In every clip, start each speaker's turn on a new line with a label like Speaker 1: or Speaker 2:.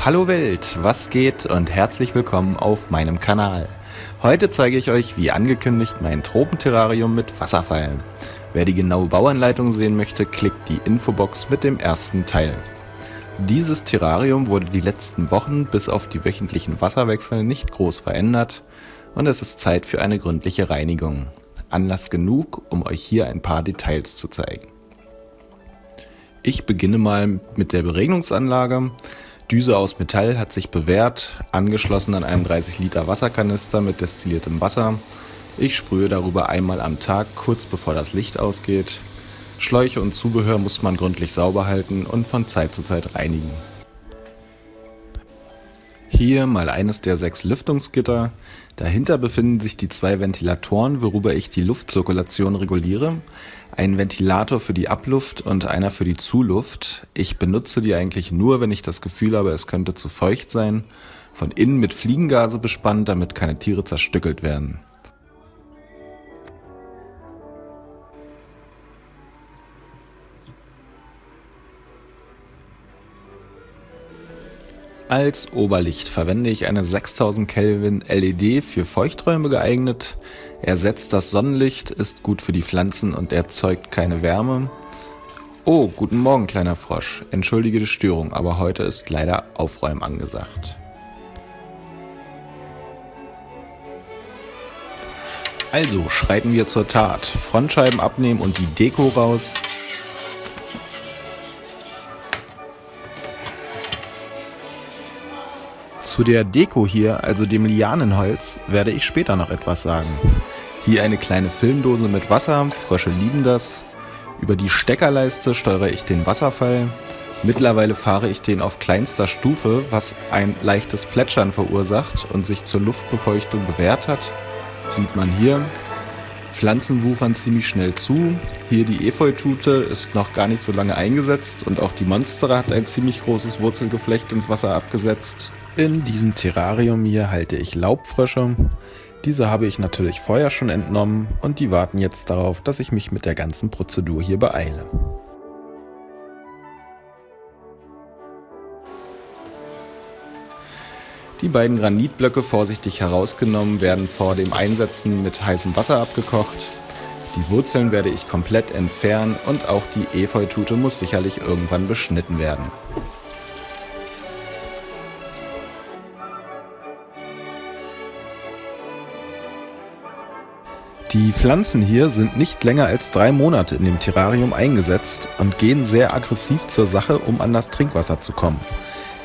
Speaker 1: Hallo Welt, was geht und herzlich willkommen auf meinem Kanal. Heute zeige ich euch, wie angekündigt, mein Tropenterrarium mit Wasserfallen. Wer die genaue Bauanleitung sehen möchte, klickt die Infobox mit dem ersten Teil. Dieses Terrarium wurde die letzten Wochen bis auf die wöchentlichen Wasserwechsel nicht groß verändert und es ist Zeit für eine gründliche Reinigung. Anlass genug, um euch hier ein paar Details zu zeigen. Ich beginne mal mit der Beregnungsanlage. Düse aus Metall hat sich bewährt, angeschlossen an einen 30 Liter Wasserkanister mit destilliertem Wasser. Ich sprühe darüber einmal am Tag, kurz bevor das Licht ausgeht. Schläuche und Zubehör muss man gründlich sauber halten und von Zeit zu Zeit reinigen. Hier mal eines der 6 Lüftungsgitter. Dahinter befinden sich die 2 Ventilatoren, worüber ich die Luftzirkulation reguliere. Ein Ventilator für die Abluft und einer für die Zuluft. Ich benutze die eigentlich nur, wenn ich das Gefühl habe, es könnte zu feucht sein. Von innen mit Fliegengase bespannt, damit keine Tiere zerstückelt werden. Als Oberlicht verwende ich eine 6000 Kelvin LED für Feuchträume geeignet. Ersetzt das Sonnenlicht, ist gut für die Pflanzen und erzeugt keine Wärme. Oh, guten Morgen, kleiner Frosch. Entschuldige die Störung, aber heute ist leider Aufräumen angesagt. Also schreiten wir zur Tat. Frontscheiben abnehmen und die Deko raus. Zu der Deko hier, also dem Lianenholz, werde ich später noch etwas sagen. Hier eine kleine Filmdose mit Wasser, Frösche lieben das. Über die Steckerleiste steuere ich den Wasserfall. Mittlerweile fahre ich den auf kleinster Stufe, was ein leichtes Plätschern verursacht und sich zur Luftbefeuchtung bewährt hat. Sieht man hier. Pflanzen wuchern ziemlich schnell zu. Hier die Efeutute ist noch gar nicht so lange eingesetzt und auch die Monstera hat ein ziemlich großes Wurzelgeflecht ins Wasser abgesetzt. In diesem Terrarium hier halte ich Laubfrösche. Diese habe ich natürlich vorher schon entnommen und die warten jetzt darauf, dass ich mich mit der ganzen Prozedur hier beeile. Die beiden Granitblöcke vorsichtig herausgenommen werden vor dem Einsetzen mit heißem Wasser abgekocht. Die Wurzeln werde ich komplett entfernen und auch die Efeutute muss sicherlich irgendwann beschnitten werden. Die Pflanzen hier sind nicht länger als 3 Monate in dem Terrarium eingesetzt und gehen sehr aggressiv zur Sache, um an das Trinkwasser zu kommen.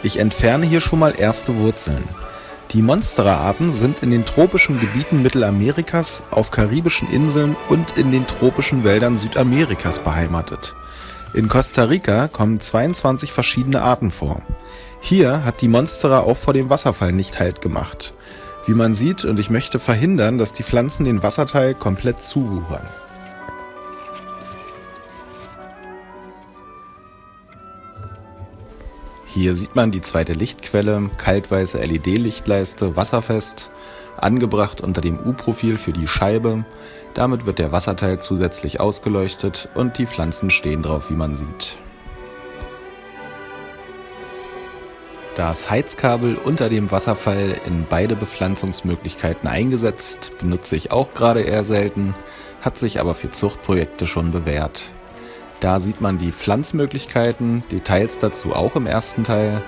Speaker 1: Ich entferne hier schon mal erste Wurzeln. Die Monstera-Arten sind in den tropischen Gebieten Mittelamerikas, auf karibischen Inseln und in den tropischen Wäldern Südamerikas beheimatet. In Costa Rica kommen 22 verschiedene Arten vor. Hier hat die Monstera auch vor dem Wasserfall nicht Halt gemacht. Wie man sieht, und ich möchte verhindern, dass die Pflanzen den Wasserteil komplett zuwuchern. Hier sieht man die zweite Lichtquelle, kaltweiße LED-Lichtleiste, wasserfest, angebracht unter dem U-Profil für die Scheibe. Damit wird der Wasserteil zusätzlich ausgeleuchtet und die Pflanzen stehen drauf, wie man sieht. Das Heizkabel unter dem Wasserfall in beide Bepflanzungsmöglichkeiten eingesetzt, benutze ich auch gerade eher selten, hat sich aber für Zuchtprojekte schon bewährt. Da sieht man die Pflanzmöglichkeiten, Details dazu auch im ersten Teil.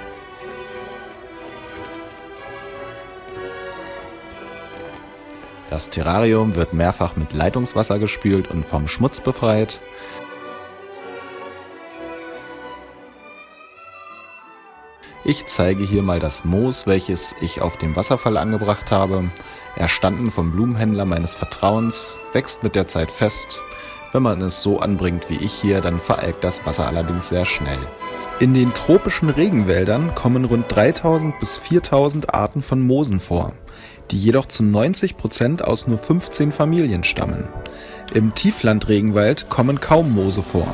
Speaker 1: Das Terrarium wird mehrfach mit Leitungswasser gespült und vom Schmutz befreit. Ich zeige hier mal das Moos, welches ich auf dem Wasserfall angebracht habe. Erstanden vom Blumenhändler meines Vertrauens, wächst mit der Zeit fest. Wenn man es so anbringt wie ich hier, dann veralgt das Wasser allerdings sehr schnell. In den tropischen Regenwäldern kommen rund 3000 bis 4000 Arten von Moosen vor, die jedoch zu 90% aus nur 15 Familien stammen. Im Tieflandregenwald kommen kaum Moose vor.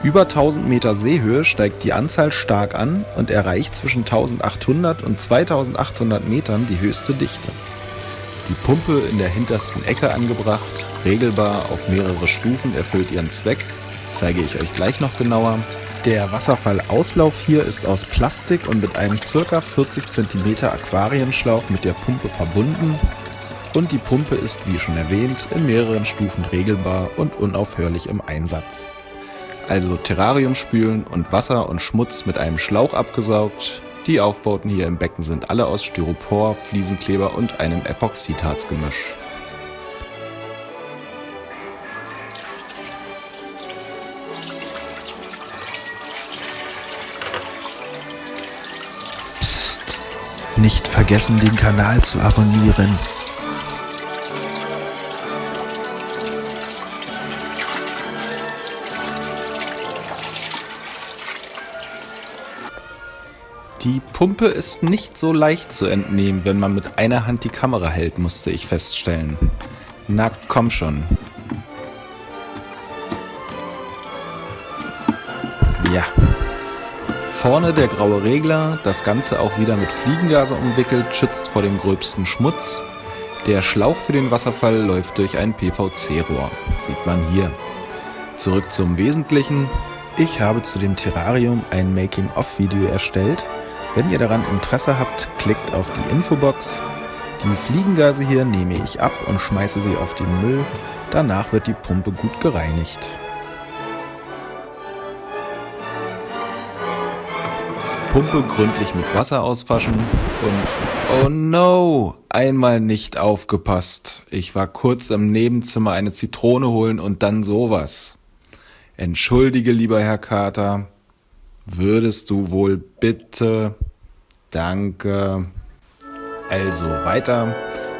Speaker 1: Über 1000 Meter Seehöhe steigt die Anzahl stark an und erreicht zwischen 1800 und 2800 Metern die höchste Dichte. Die Pumpe in der hintersten Ecke angebracht, regelbar auf mehrere Stufen, erfüllt ihren Zweck, zeige ich euch gleich noch genauer. Der Wasserfallauslauf hier ist aus Plastik und mit einem ca. 40 cm Aquarienschlauch mit der Pumpe verbunden. Und die Pumpe ist, wie schon erwähnt, in mehreren Stufen regelbar und unaufhörlich im Einsatz. Also Terrarium spülen und Wasser und Schmutz mit einem Schlauch abgesaugt. Die Aufbauten hier im Becken sind alle aus Styropor, Fliesenkleber und einem Epoxidharzgemisch.
Speaker 2: Psst, nicht vergessen, den Kanal zu abonnieren.
Speaker 1: Die Pumpe ist nicht so leicht zu entnehmen, wenn man mit einer Hand die Kamera hält, musste ich feststellen. Na komm schon. Ja. Vorne der graue Regler, das Ganze auch wieder mit Fliegengase umwickelt, schützt vor dem gröbsten Schmutz. Der Schlauch für den Wasserfall läuft durch ein PVC-Rohr, sieht man hier. Zurück zum Wesentlichen. Ich habe zu dem Terrarium ein Making-of-Video erstellt. Wenn ihr daran Interesse habt, klickt auf die Infobox. Die Fliegengase hier nehme ich ab und schmeiße sie auf den Müll. Danach wird die Pumpe gut gereinigt. Pumpe gründlich mit Wasser auswaschen und oh no, einmal nicht aufgepasst. Ich war kurz im Nebenzimmer eine Zitrone holen und dann sowas. Entschuldige, lieber Herr Kater. Würdest du wohl bitte? Danke. Also weiter.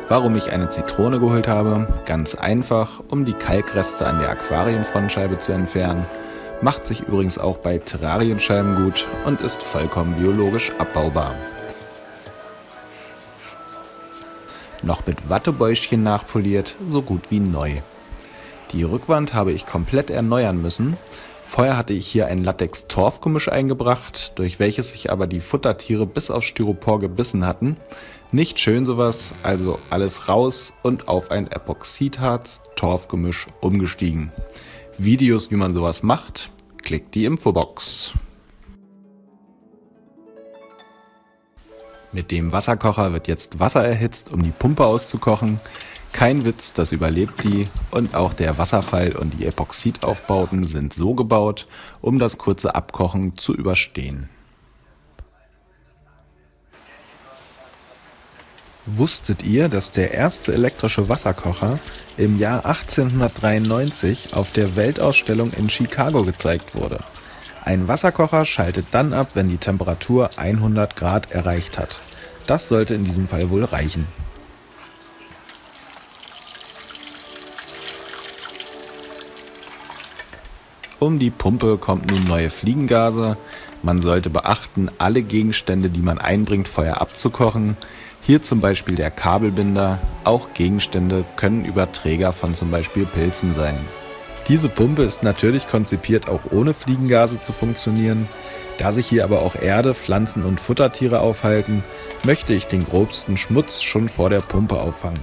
Speaker 1: Warum ich eine Zitrone geholt habe? Ganz einfach, um die Kalkreste an der Aquarienfrontscheibe zu entfernen. Macht sich übrigens auch bei Terrarienscheiben gut und ist vollkommen biologisch abbaubar. Noch mit Wattebäuschen nachpoliert, so gut wie neu. Die Rückwand habe ich komplett erneuern müssen. Vorher hatte ich hier ein Latex-Torf-Gemisch eingebracht, durch welches sich aber die Futtertiere bis auf Styropor gebissen hatten. Nicht schön sowas, also alles raus und auf ein Epoxidharz-Torf-Gemisch umgestiegen. Videos, wie man sowas macht, klickt die Infobox. Mit dem Wasserkocher wird jetzt Wasser erhitzt, um die Pumpe auszukochen. Kein Witz, das überlebt die, und auch der Wasserfall und die Epoxidaufbauten sind so gebaut, um das kurze Abkochen zu überstehen. Wusstet ihr, dass der erste elektrische Wasserkocher im Jahr 1893 auf der Weltausstellung in Chicago gezeigt wurde? Ein Wasserkocher schaltet dann ab, wenn die Temperatur 100 Grad erreicht hat. Das sollte in diesem Fall wohl reichen. Um die Pumpe kommt nun neue Fliegengase. Man sollte beachten, alle Gegenstände, die man einbringt, vorher abzukochen. Hier zum Beispiel der Kabelbinder. Auch Gegenstände können Überträger von zum Beispiel Pilzen sein. Diese Pumpe ist natürlich konzipiert, auch ohne Fliegengase zu funktionieren. Da sich hier aber auch Erde, Pflanzen und Futtertiere aufhalten, möchte ich den grobsten Schmutz schon vor der Pumpe auffangen.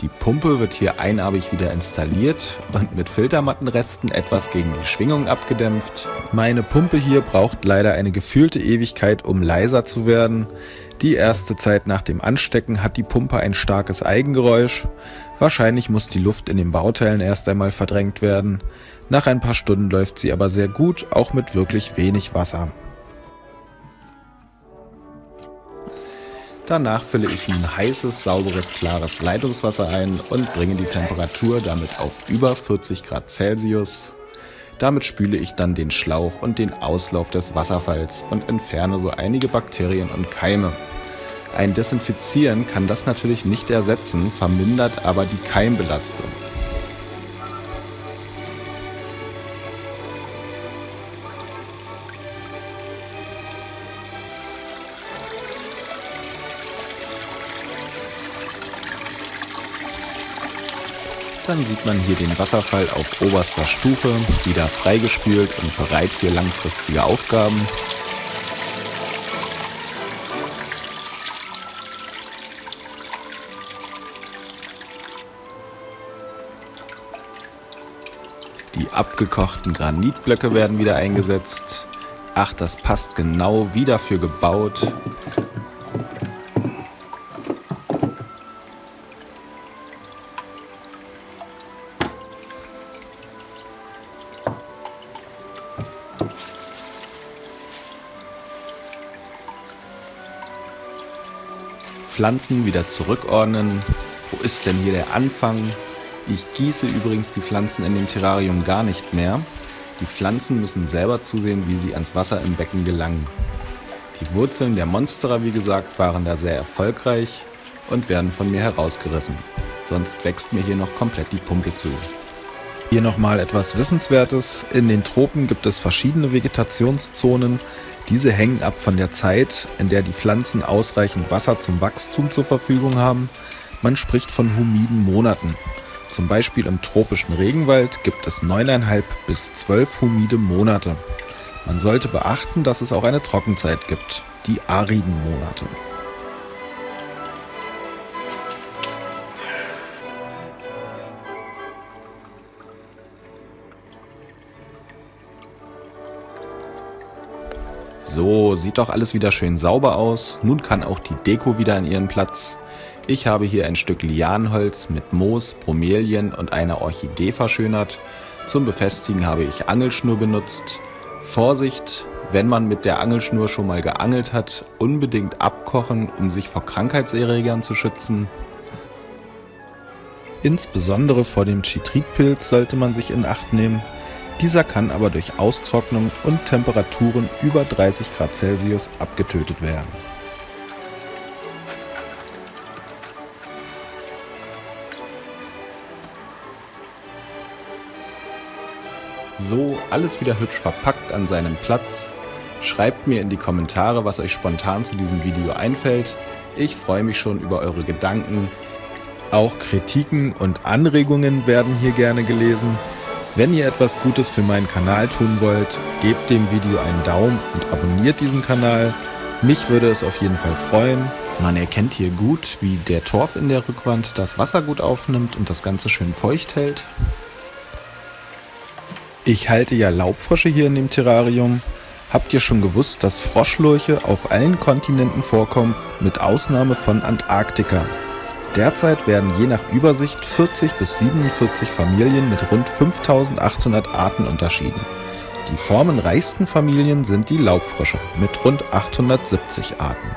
Speaker 1: Die Pumpe wird hier einarbig wieder installiert und mit Filtermattenresten etwas gegen die Schwingung abgedämpft. Meine Pumpe hier braucht leider eine gefühlte Ewigkeit, um leiser zu werden. Die erste Zeit nach dem Anstecken hat die Pumpe ein starkes Eigengeräusch. Wahrscheinlich muss die Luft in den Bauteilen erst einmal verdrängt werden. Nach ein paar Stunden läuft sie aber sehr gut, auch mit wirklich wenig Wasser. Danach fülle ich nun heißes, sauberes, klares Leitungswasser ein und bringe die Temperatur damit auf über 40 Grad Celsius. Damit spüle ich dann den Schlauch und den Auslauf des Wasserfalls und entferne so einige Bakterien und Keime. Ein Desinfizieren kann das natürlich nicht ersetzen, vermindert aber die Keimbelastung. Dann sieht man hier den Wasserfall auf oberster Stufe, wieder freigespült und bereit für langfristige Aufgaben. Die abgekochten Granitblöcke werden wieder eingesetzt. Ach, das passt genau, wie dafür gebaut. Pflanzen wieder zurückordnen. Wo ist denn hier der Anfang? Ich gieße übrigens die Pflanzen in dem Terrarium gar nicht mehr. Die Pflanzen müssen selber zusehen, wie sie ans Wasser im Becken gelangen. Die Wurzeln der Monstera, wie gesagt, waren da sehr erfolgreich und werden von mir herausgerissen. Sonst wächst mir hier noch komplett die Pumpe zu.
Speaker 2: Hier nochmal etwas Wissenswertes. In den Tropen gibt es verschiedene Vegetationszonen. Diese hängen ab von der Zeit, in der die Pflanzen ausreichend Wasser zum Wachstum zur Verfügung haben. Man spricht von humiden Monaten. Zum Beispiel im tropischen Regenwald gibt es 9,5 bis 12 humide Monate. Man sollte beachten, dass es auch eine Trockenzeit gibt, die ariden Monate.
Speaker 1: So, sieht doch alles wieder schön sauber aus. Nun kann auch die Deko wieder an ihren Platz. Ich habe hier ein Stück Lianenholz mit Moos, Bromelien und einer Orchidee verschönert. Zum Befestigen habe ich Angelschnur benutzt. Vorsicht, wenn man mit der Angelschnur schon mal geangelt hat, unbedingt abkochen, um sich vor Krankheitserregern zu schützen.
Speaker 2: Insbesondere vor dem Chytridpilz sollte man sich in Acht nehmen. Dieser kann aber durch Austrocknung und Temperaturen über 30 Grad Celsius abgetötet werden.
Speaker 1: So, alles wieder hübsch verpackt an seinem Platz. Schreibt mir in die Kommentare, was euch spontan zu diesem Video einfällt. Ich freue mich schon über eure Gedanken.
Speaker 2: Auch Kritiken und Anregungen werden hier gerne gelesen. Wenn ihr etwas Gutes für meinen Kanal tun wollt, gebt dem Video einen Daumen und abonniert diesen Kanal. Mich würde es auf jeden Fall freuen.
Speaker 1: Man erkennt hier gut, wie der Torf in der Rückwand das Wasser gut aufnimmt und das Ganze schön feucht hält.
Speaker 2: Ich halte ja Laubfrösche hier in dem Terrarium. Habt ihr schon gewusst, dass Froschlurche auf allen Kontinenten vorkommen, mit Ausnahme von Antarktika? Derzeit werden je nach Übersicht 40 bis 47 Familien mit rund 5800 Arten unterschieden. Die formenreichsten Familien sind die Laubfrösche mit rund 870 Arten.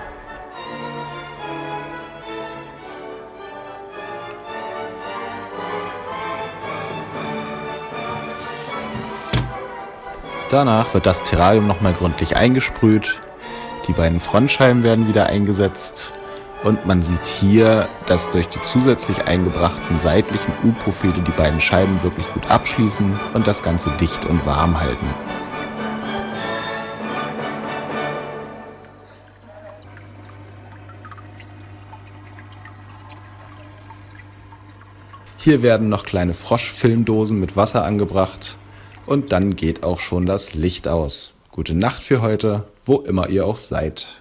Speaker 1: Danach wird das Terrarium nochmal gründlich eingesprüht. Die beiden Frontscheiben werden wieder eingesetzt. Und man sieht hier, dass durch die zusätzlich eingebrachten seitlichen U-Profile die beiden Scheiben wirklich gut abschließen und das Ganze dicht und warm halten. Hier werden noch kleine Froschfilmdosen mit Wasser angebracht und dann geht auch schon das Licht aus. Gute Nacht für heute, wo immer ihr auch seid.